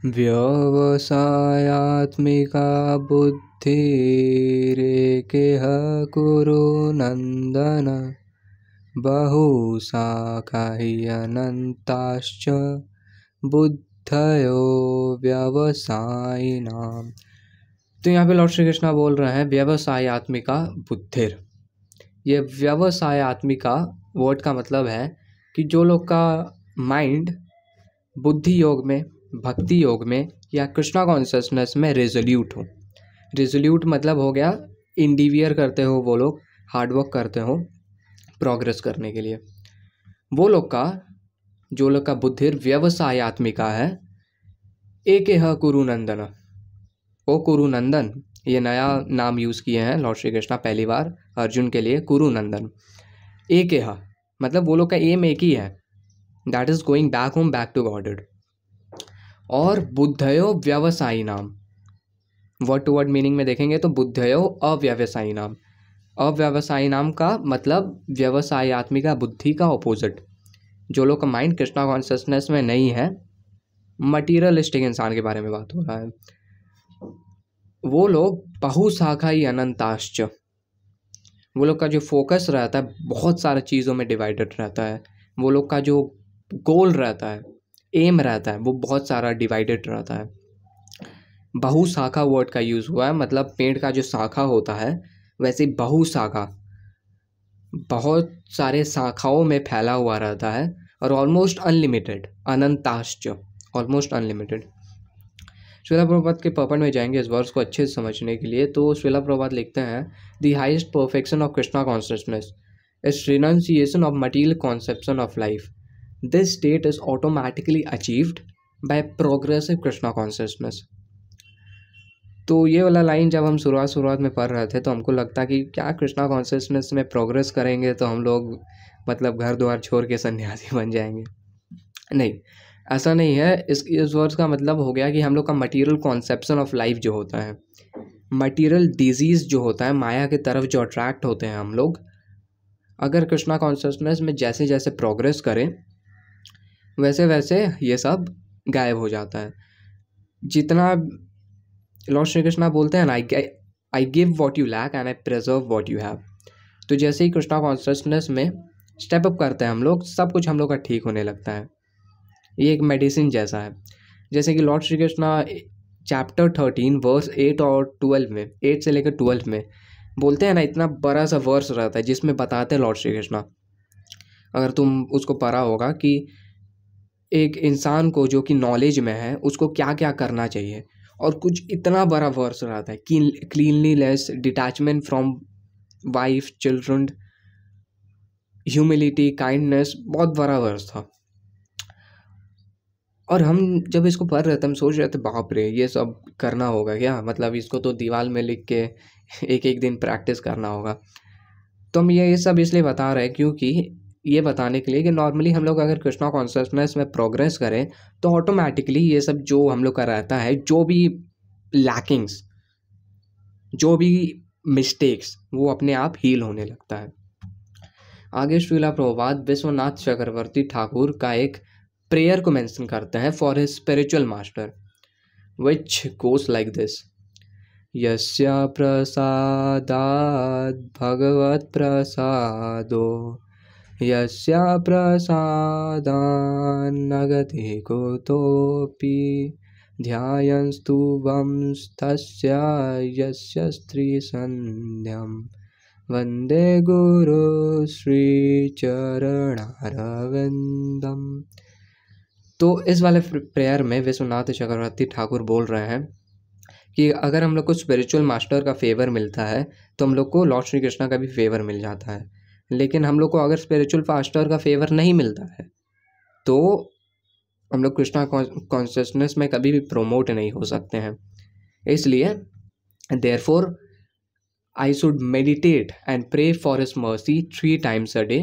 व्यवसायात्मिका बुद्धिरेकेह कुरु नन्दन बहुशाखा हि अनन्ताश्च बुद्धयो व्यवसायिनाम। तो यहाँ पे लॉर्ड श्री कृष्णा बोल रहे हैं व्यवसायात्मिका बुद्धिर। ये व्यवसायात्मिका वर्ड का मतलब है कि जो लोग का माइंड बुद्धि योग में, भक्ति योग में या कृष्णा कॉन्शियसनेस में रेजोल्यूट हो। रेजोल्यूट मतलब हो गया इंडिवियर करते हो, वो लोग हार्डवर्क करते हो प्रोग्रेस करने के लिए। वो लोग का, जो लोग का बुद्धि व्यवसायात्मिका है, एक कुरुनंदन। ओ कुरुनंदन, ये नया नाम यूज़ किए हैं लॉर्ड श्री कृष्णा पहली बार अर्जुन के लिए, कुरुनंदन। एक मतलब वो लोग का एम एक ही है, that is going back home, back to Godhead. और बुद्धयो व्यवसायी नाम, वर्ड टू वर्ड मीनिंग में देखेंगे तो बुद्धयो अव्यवसायी नाम। अव्यवसायी नाम का मतलब व्यवसायत्मिका बुद्धि का ऑपोजिट। जो लोग का माइंड कृष्णा कॉन्शियसनेस में नहीं है, मटीरियलिस्टिक इंसान के बारे में बात हो रहा है, वो लोग बहुशाखा ही अनंताश्च, वो लोग का जो फोकस रहता है बहुत सारे चीज़ों में डिवाइडेड रहता है। वो लोग का जो गोल रहता है, एम रहता है, वो बहुत सारा डिवाइडेड रहता है। बहुशाखा वर्ड का यूज़ हुआ है, मतलब पेड़ का जो शाखा होता है वैसे बहुशाखा, बहुत सारे शाखाओं में फैला हुआ रहता है और ऑलमोस्ट अनलिमिटेड, अनंताश्च, ऑलमोस्ट अनलिमिटेड। श्रीला प्रभुपाद के पर्पट में जाएंगे इस वर्स को अच्छे से समझने के लिए। तो श्रीला प्रभुपाद लिखते हैं the highest perfection of Krishna consciousness is renunciation of material conception of life. This state is automatically achieved by progressive Krishna consciousness. तो ये वाला लाइन जब हम शुरुआत में पढ़ रहे थे तो हमको लगता कि क्या कृष्णा कॉन्शियसनेस में प्रोग्रेस करेंगे तो हम लोग मतलब घर द्वार छोड़ के सन्यासी बन जाएंगे। नहीं, ऐसा नहीं है। इस वर्ड्स का मतलब हो गया कि हम लोग का मटीरियल कॉन्सेप्शन ऑफ लाइफ जो होता है, मटीरियल डिजीज़ जो होता है, माया की तरफ जो अट्रैक्ट होते हैं हम लोग, अगर कृष्णा कॉन्शियसनेस में जैसे जैसे प्रोग्रेस करें वैसे वैसे ये सब गायब हो जाता है। जितना लॉर्ड श्री कृष्णा बोलते हैं ना, I give what you lack and I preserve what you have. तो जैसे ही कृष्णा कॉन्शियसनेस में स्टेप अप करते हैं हम लोग, सब कुछ हम लोग का ठीक होने लगता है। ये एक मेडिसिन जैसा है। जैसे कि Lord Shri Krishna chapter 13 verse 8 और 12 में, 8 से लेकर 12 में बोलते हैं ना, इतना बड़ा सा वर्स रहता है जिसमें बताते हैं लॉर्ड श्री कृष्णा, अगर तुम उसको पढ़ा होगा, कि एक इंसान को जो कि नॉलेज में है उसको क्या क्या करना चाहिए। और कुछ इतना बड़ा वर्स रहता है कि cleanliness, detachment from wife, children, humility, kindness, बहुत बड़ा वर्स था। और हम जब इसको पढ़ रहे थे हम सोच रहे थे बाप रे, ये सब करना होगा क्या, मतलब इसको तो दीवार में लिख के एक एक दिन प्रैक्टिस करना होगा। तो हम ये सब इसलिए बता रहे हैं क्योंकि ये बताने के लिए कि नॉर्मली हम लोग अगर कृष्णा कॉन्शियसनेस में प्रोग्रेस करें तो ऑटोमेटिकली ये सब जो हम लोग का रहता है, जो भी लैकिंग्स, जो भी मिस्टेक्स, वो अपने आप हील होने लगता है। आगे श्रीला प्रभुपाद विश्वनाथ चक्रवर्ती ठाकुर का एक प्रेयर को मेंशन करते हैं for his spiritual master, which goes like this: यस्य प्रसादात् भगवत् प्रसादो, यस्य प्रसादान्न गतिः कुतोऽपि, ध्यायन्तु वंस्तस्य यस्य स्त्रीसन्ध्यं, वंदे गुरु श्रीचरणारविंदम। तो इस वाले प्रेयर में विश्वनाथ चक्रवर्ती ठाकुर बोल रहे हैं कि अगर हम लोग को स्पिरिचुअल मास्टर का फेवर मिलता है तो हम लोग को लॉर्ड श्री कृष्णा का भी फेवर मिल जाता है। लेकिन हम लोग को अगर स्पिरिचुअल मास्टर का फेवर नहीं मिलता है तो हम लोग कृष्णा कॉन्शियसनेस में कभी भी प्रोमोट नहीं हो सकते हैं। इसलिए therefore I should meditate and pray for His mercy 3 times a day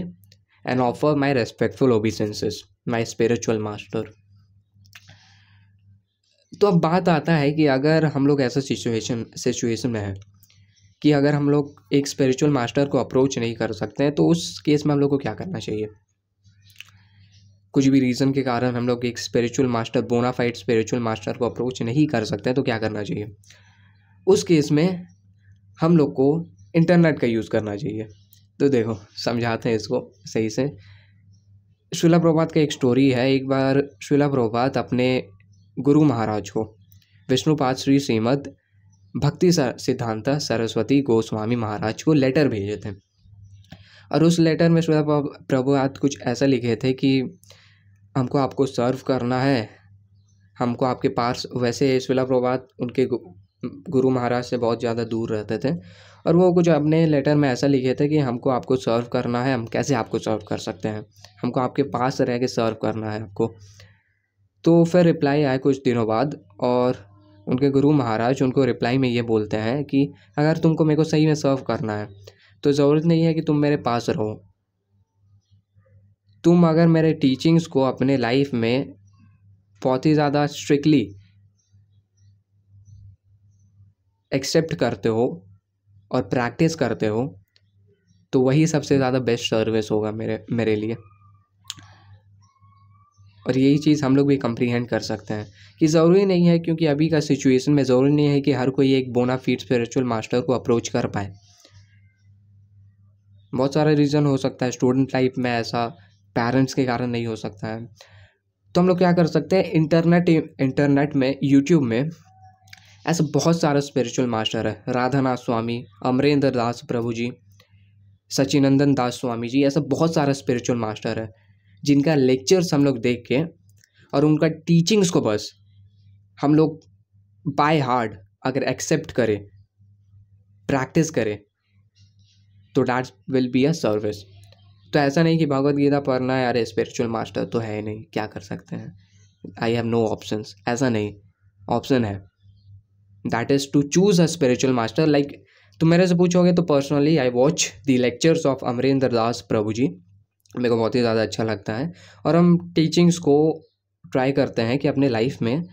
and offer my respectful obeisances, my spiritual master. तो अब बात आता है कि अगर हम लोग ऐसा सिचुएशन में है कि अगर हम लोग एक स्पिरिचुअल मास्टर को अप्रोच नहीं कर सकते हैं तो उस केस में हम लोग को क्या करना चाहिए। कुछ भी रीज़न के कारण हम लोग एक spiritual master, bona fide spiritual master को अप्रोच नहीं कर सकते, तो क्या करना चाहिए? उस केस में हम लोग को इंटरनेट का यूज़ करना चाहिए। तो देखो समझाते हैं इसको सही से। श्रीला प्रभुपाद का एक स्टोरी है। एक बार श्रीला प्रभुपाद अपने गुरु महाराज को, विष्णुपाद श्री श्रीमद भक्ति सिद्धांत सरस्वती गोस्वामी महाराज को लेटर भेजे थे। और उस लेटर में श्रीला प्रभुपाद कुछ ऐसा लिखे थे कि हमको आपको सर्व करना है, हमको आपके पास। वैसे श्रीला प्रभुपाद उनके गुरु महाराज से बहुत ज़्यादा दूर रहते थे, और वो कुछ अपने लेटर में ऐसा लिखे थे कि हमको आपको सर्व करना है, हम कैसे आपको सर्व कर सकते हैं, हमको आपके पास रह के सर्व करना है आपको। तो फिर रिप्लाई आया कुछ दिनों बाद, और उनके गुरु महाराज उनको रिप्लाई में ये बोलते हैं कि अगर तुमको मेरे को सही में सर्व करना है तो ज़रूरत नहीं है कि तुम मेरे पास रहो। तुम अगर मेरे टीचिंग्स को अपने लाइफ में बहुत ही ज़्यादा स्ट्रिक्टली एक्सेप्ट करते हो और प्रैक्टिस करते हो, तो वही सबसे ज़्यादा बेस्ट सर्विस होगा मेरे लिए। और यही चीज़ हम लोग भी कंप्रीहेंड कर सकते हैं कि ज़रूरी नहीं है, क्योंकि अभी का सिचुएशन में ज़रूरी नहीं है कि हर कोई एक बोनाफाइड स्पिरिचुअल मास्टर को अप्रोच कर पाए। बहुत सारे रीज़न हो सकता है, स्टूडेंट लाइफ में ऐसा, पेरेंट्स के कारण नहीं हो सकता है। तो हम लोग क्या कर सकते हैं, इंटरनेट में, यूट्यूब में ऐसे बहुत सारे स्पिरिचुअल मास्टर है। राधानाथ स्वामी, अमरेंद्र दास प्रभु जी, सचिनंदन दास स्वामी जी, ऐसा बहुत सारा स्पिरिचुअल मास्टर है जिनका लेक्चर्स हम लोग देख के और उनका टीचिंग्स को बस हम लोग बाय हार्ट अगर एक्सेप्ट करें, प्रैक्टिस करें, तो that will be a service. तो ऐसा नहीं कि भगवद गीता पढ़ना है, अरे स्पिरिचुअल मास्टर तो है नहीं, क्या कर सकते हैं, आई हैव नो ऑप्शंस, ऐसा नहीं, ऑप्शन है। That is to choose a spiritual master. Like तुम मेरे से पूछोगे तो personally I watch the lectures of Amarendra Das Prabhu ji, मेरे को बहुत ही ज़्यादा अच्छा लगता है। और हम टीचिंग्स को ट्राई करते हैं कि अपने लाइफ में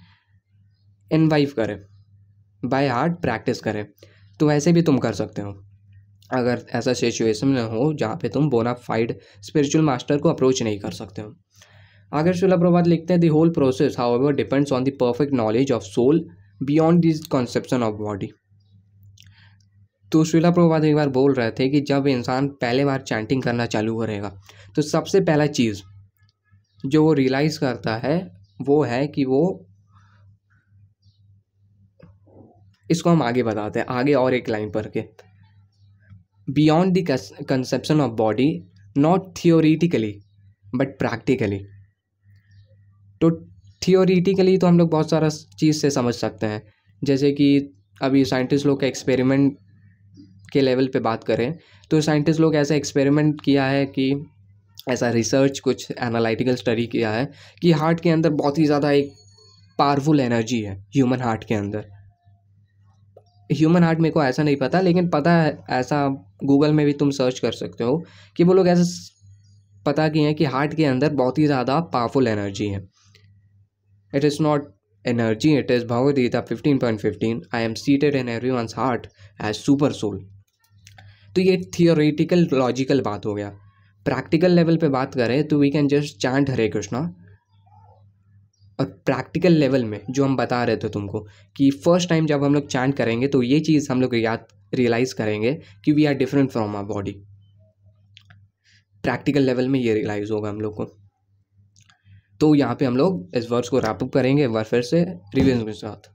इन्वाइव करें, बाय हार्ट प्रैक्टिस करें। तो वैसे भी तुम कर सकते हो अगर ऐसा सिचुएशन में हो जहाँ पे तुम बोनाफाइड स्पिरिचुअल मास्टर को अप्रोच नहीं कर सकते हो। आगे श्रीला प्रभुपाद लिखते हैं, the whole process however depends on the perfect knowledge of soul beyond this conception of body. तो श्रीला प्रभुपाद एक बार बोल रहे थे कि जब इंसान पहले बार चैंटिंग करना चालू करेगा तो सबसे पहला चीज़ जो वो रियलाइज़ करता है वो है कि वो, इसको हम आगे बताते हैं, आगे और एक लाइन पढ़ के, beyond the conception of body not theoretically but practically. तो थियोरिटिकली तो हम लोग बहुत सारा चीज़ से समझ सकते हैं, जैसे कि अभी साइंटिस्ट लोग का एक्सपेरिमेंट के लेवल पे बात करें तो साइंटिस्ट लोग ऐसा एक्सपेरिमेंट किया है कि ऐसा रिसर्च, कुछ एनालिटिकल स्टडी किया है कि हार्ट के अंदर बहुत ही ज़्यादा एक पावरफुल एनर्जी है ह्यूमन हार्ट के अंदर। ह्यूमन हार्ट मेरे को ऐसा नहीं पता, लेकिन पता है, ऐसा गूगल में भी तुम सर्च कर सकते हो कि वो लोग ऐसा पता किए हैं कि हार्ट के अंदर बहुत ही ज़्यादा पावरफुल एनर्जी है। It is not energy, it is Bhagavad Gita 15.15, I am seated in everyone's heart as super soul. तो ये थियोरेटिकल लॉजिकल बात हो गया। प्रैक्टिकल लेवल पे बात करें तो वी कैन जस्ट चांट हरे कृष्णा। और प्रैक्टिकल लेवल में जो हम बता रहे थे तुमको कि फर्स्ट टाइम जब हम लोग चांट करेंगे तो ये चीज़ हम लोग रियलाइज़ करेंगे कि we are different from our body. Practical level में ये रियलाइज़ होगा हम लोग को। तो यहाँ पे हम लोग इस वर्स को रैप अप करेंगे एक बार फिर से रिवीजन के साथ।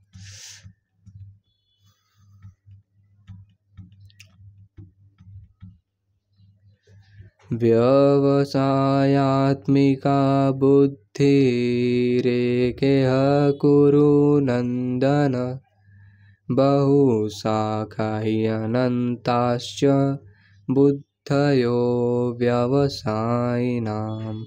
व्यवसायात्मिका बुद्धिरेकेह कुरु नंदन बहुशाखा अनन्ताश्च बुद्धयो व्यवसायिनाम्।